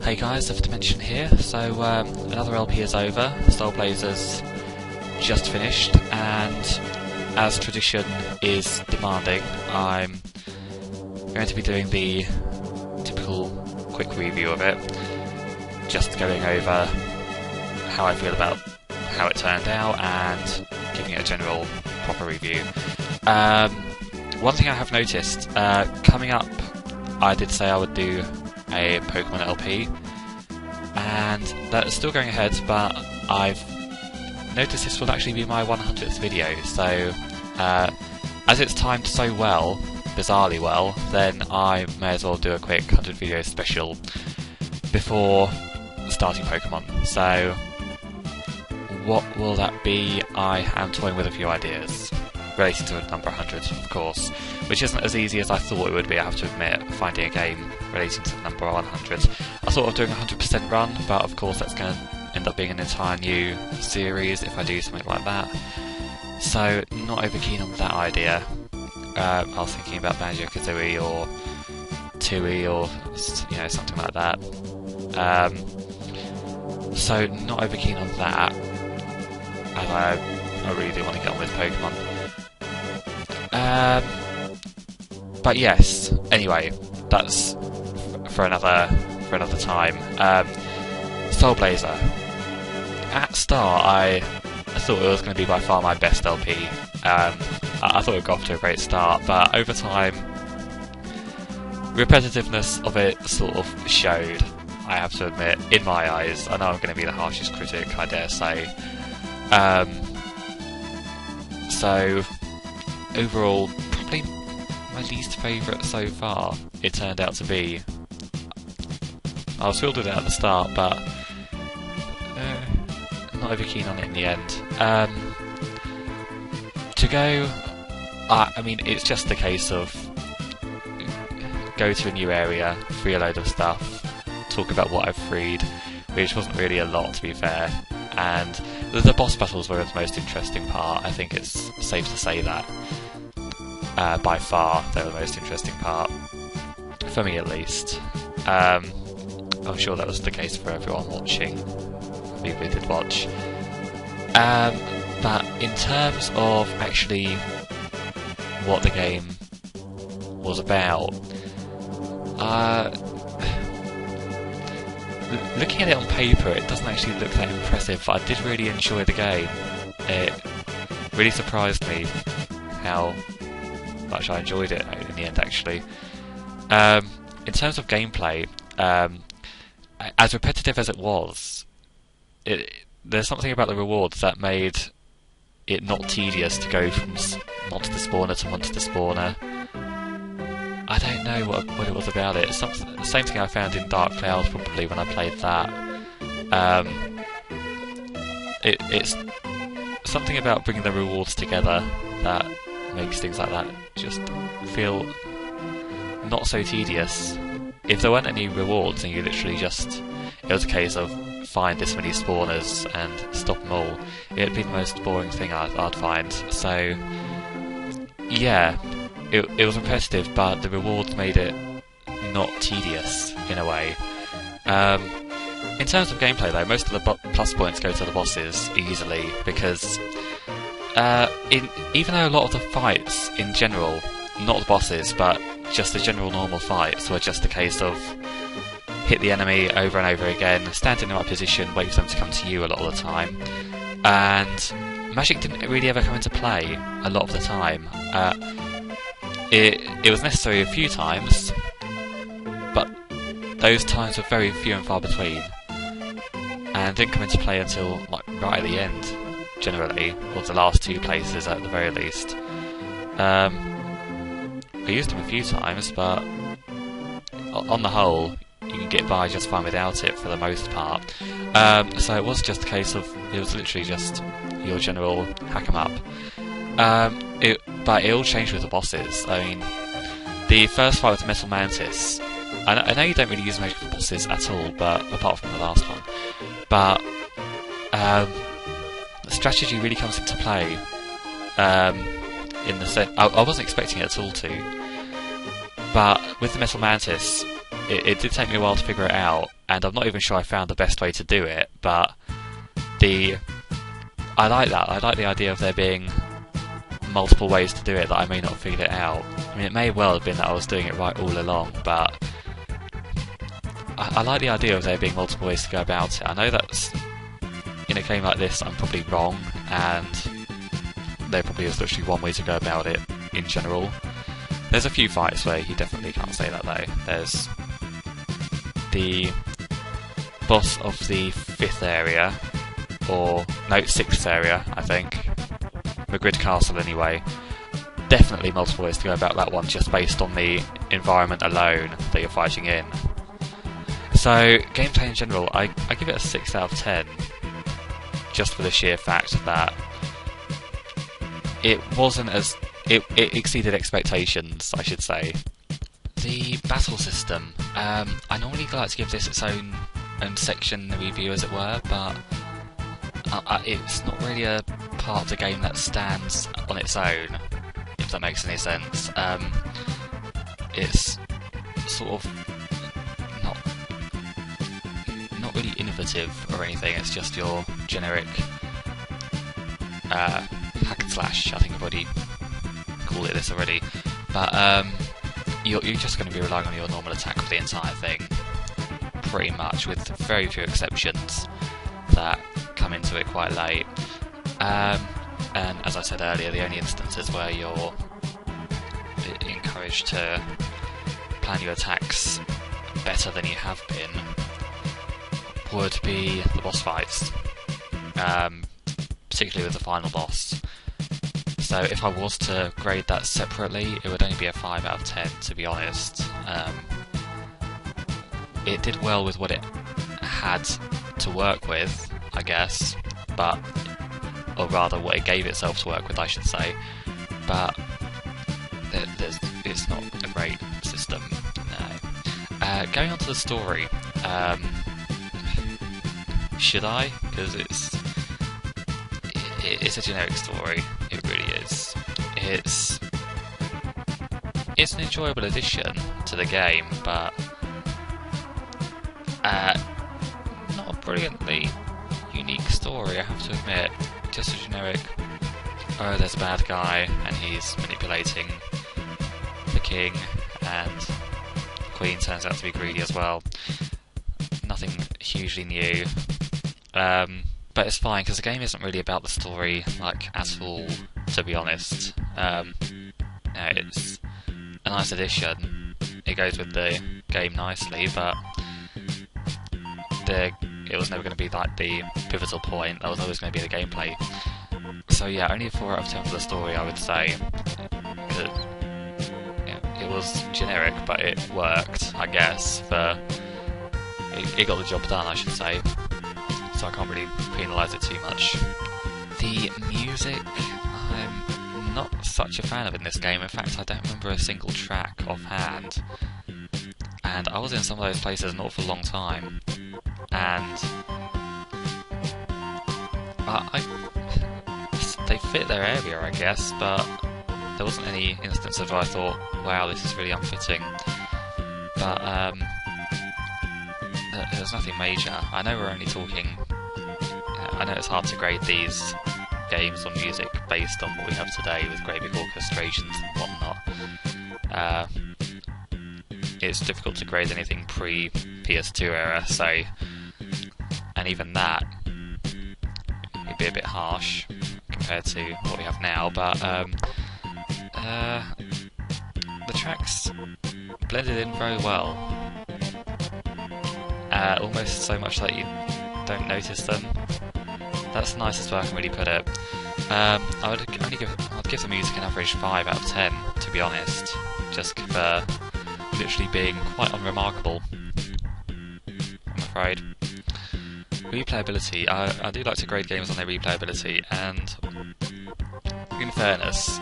Hey guys, Zephyrdimension here. So another LP is over, the Soul Blazers just finished, and as tradition is demanding, I'm going to be doing the typical quick review of it, just going over how I feel about how it turned out and giving it a general proper review. One thing I have noticed, coming up I did say I would do a Pokemon LP, and that's still going ahead, but I've noticed this will actually be my 100th video, so as it's timed so well, bizarrely well, then I may as well do a quick 100 video special before starting Pokemon. So what will that be? I am toying with a few ideas relating to the number 100, of course, which isn't as easy as I thought it would be, I have to admit, finding a game relating to the number 100. I thought of doing a 100% run, but of course that's going to end up being an entire new series if I do something like that. So, not over keen on that idea. I was thinking about Banjo-Kazooie or Tooie or something like that. So, not over keen on that, as I really do want to get on with Pokemon. But yes, anyway, that's for another time. Soul Blazer. At start, I thought it was going to be by far my best LP. I thought it got off to a great start, but over time, repetitiveness of it sort of showed, I have to admit, in my eyes. I know I'm going to be the harshest critic, I dare say. So, overall, probably my least favourite so far, it turned out to be. I was thrilled with it at the start, but not over keen on it in the end. To go, I mean, it's just a case of go to a new area, free a load of stuff, talk about what I've freed, which wasn't really a lot, to be fair, and the boss battles were the most interesting part. I think it's safe to say that. By far, they're the most interesting part, for me at least. I'm sure that was the case for everyone watching. We did watch. But in terms of actually what the game was about, looking at it on paper, it doesn't actually look that impressive, but I did really enjoy the game. It really surprised me how much I enjoyed it in the end, actually. In terms of gameplay, as repetitive as it was, there's something about the rewards that made it not tedious to go from monster spawner to monster spawner. I don't know what it was about it. It's the same thing I found in Dark Clouds probably when I played that. It's something about bringing the rewards together that makes things like that just feel not so tedious. If there weren't any rewards and you literally it was a case of find this many spawners and stop them all, it'd be the most boring thing I'd find. So yeah, it was repetitive, but the rewards made it not tedious in a way. In terms of gameplay though, most of the plus points go to the bosses easily, because even though a lot of the fights in general, not the bosses, but just the general normal fights, were just a case of hit the enemy over and over again, stand in the right position, wait for them to come to you a lot of the time, and magic didn't really ever come into play a lot of the time. It was necessary a few times, but those times were very few and far between, and didn't come into play until right at the end, generally, or the last two places at the very least. I used them a few times, but on the whole, you can get by just fine without it for the most part. So it was just a case of, it was literally just your general hack 'em up. But it all changed with the bosses. I mean, the first fight with the Metal Mantis, I know you don't really use magic for bosses at all, but apart from the last one. But the strategy really comes into play. In the sense, I wasn't expecting it at all to, but with the Metal Mantis, it did take me a while to figure it out, and I'm not even sure I found the best way to do it, but I like that. I like the idea of there being multiple ways to do it that I may not have figured it out. I mean, it may well have been that I was doing it right all along, but I like the idea of there being multiple ways to go about it. I know that's, in a game like this, I'm probably wrong, and there probably is literally one way to go about it in general. There's a few fights where you definitely can't say that though. There's the boss of the 5th area, or no, 6th area, I think. Madrid Castle anyway. Definitely multiple ways to go about that one just based on the environment alone that you're fighting in. So, gameplay in general, I give it a 6 out of 10, just for the sheer fact that it wasn't as... It exceeded expectations, I should say. The battle system, I normally like to give this its own section in the review, as it were, but it's not really a part of the game that stands on its own, if that makes any sense. It's sort of not really innovative or anything. It's just your generic hack and slash. I think I've already called it this already, but you're just going to be relying on your normal attack for the entire thing, pretty much, with very few exceptions that come into it quite late. And as I said earlier, the only instances where you're encouraged to plan your attacks better than you have been would be the boss fights, particularly with the final boss. So if I was to grade that separately, it would only be a 5 out of 10, to be honest. It did well with what it had to work with, I guess, or rather what it gave itself to work with, I should say, but it's not a great system, no. Going on to the story, should I? Because it's a generic story, it really is. It's an enjoyable addition to the game, but not a brilliantly unique story, I have to admit. Just a generic, oh, there's a bad guy and he's manipulating the king, and the queen turns out to be greedy as well. Nothing hugely new, but it's fine because the game isn't really about the story, like, at all, to be honest. It's a nice addition, it goes with the game nicely, but it was never going to be like the pivotal point. That was always going to be the gameplay. So yeah, only a 4 out of 10 for the story, I would say. It was generic, but it worked, I guess. It got the job done, I should say. So I can't really penalise it too much. The music, I'm not such a fan of in this game. In fact, I don't remember a single track offhand. And I was in some of those places an awful long time. And they fit their area, I guess, but there wasn't any instances where I thought, wow, this is really unfitting. But there was nothing major. I know we're only talking... I know it's hard to grade these games on music based on what we have today with great big orchestrations and whatnot. It's difficult to grade anything pre-PS2 era, so... And even that would be a bit harsh compared to what we have now, but the tracks blended in very well. Almost so much that you don't notice them. That's the nicest way I can really put it. I'd give the music an average 5 out of 10, to be honest, just for literally being quite unremarkable, I'm afraid. Replayability. I do like to grade games on their replayability, and in fairness,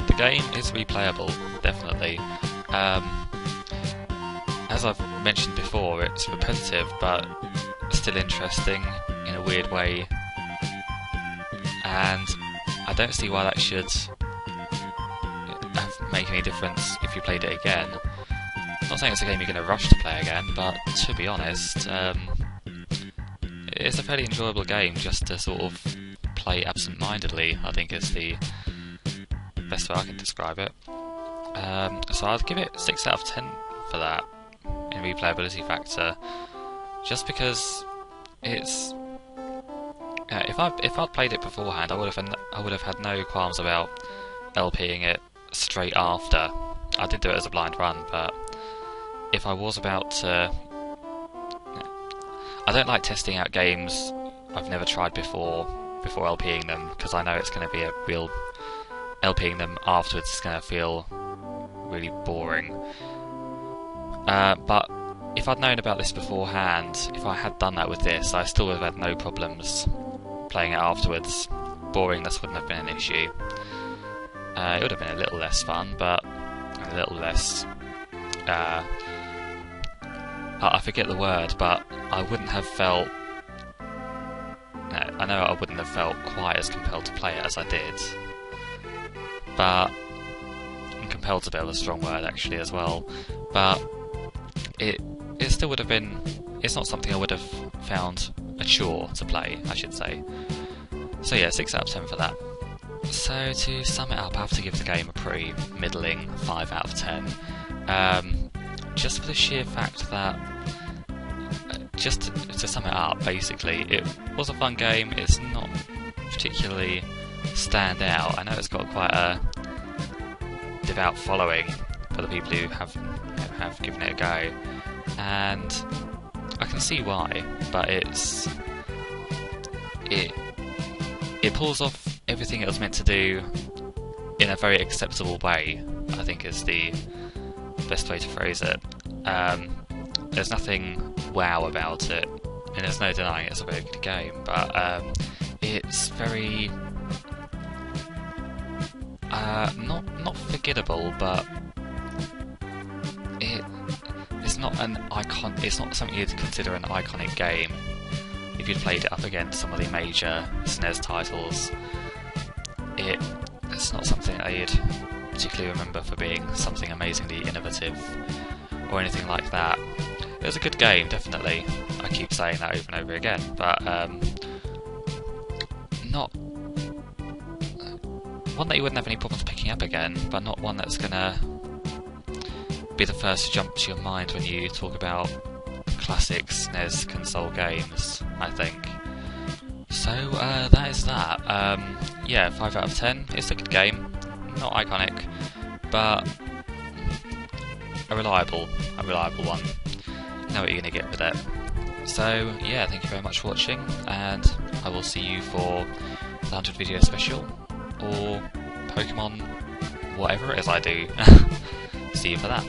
the game is replayable, definitely. As I've mentioned before, it's repetitive, but still interesting in a weird way, and I don't see why that should make any difference if you played it again. not saying it's a game you're going to rush to play again, but to be honest, it's a fairly enjoyable game just to sort of play absent-mindedly, I think is the best way I can describe it. So I'd give it 6 out of 10 for that in replayability factor, just because it's... if I'd played it beforehand, I would have had no qualms about LPing it straight after. I did do it as a blind run, but if I was about to... I don't like testing out games I've never tried before LPing them, because I know it's going to be a real... LPing them afterwards is going to feel really boring. But if I'd known about this beforehand, if I had done that with this, I still would have had no problems playing it afterwards. Boringness wouldn't have been an issue. It would have been a little less fun, but a little less... I forget the word, but I wouldn't have felt... I know I wouldn't have felt quite as compelled to play it as I did. But... compelled to be a strong word, actually, as well. But... It still would have been... It's not something I would have found a chore to play, I should say. So yeah, 6 out of 10 for that. So to sum it up, I have to give the game a pretty middling 5 out of 10. Just for the sheer fact that... just to sum it up, basically, it was a fun game. It's not particularly stand out. I know it's got quite a devout following for the people who have given it a go, and I can see why, but it pulls off everything it was meant to do in a very acceptable way, I think is the best way to phrase it. There's nothing wow about it, and there's no denying it's a very good game, but it's very not forgettable, but it's not an icon. It's not something you'd consider an iconic game if you'd played it up against some of the major SNES titles. It's not something that you'd particularly remember for being something amazingly innovative or anything like that. It was a good game, definitely. I keep saying that over and over again, but not one that you wouldn't have any problems picking up again, but not one that's gonna be the first to jump to your mind when you talk about classic SNES console games, I think. So that is that. Yeah, 5 out of 10. It's a good game, not iconic, but a reliable one. You know what you're going to get with it. So yeah, thank you very much for watching, and I will see you for the 100 video special, or Pokemon, whatever it is I do. See you for that.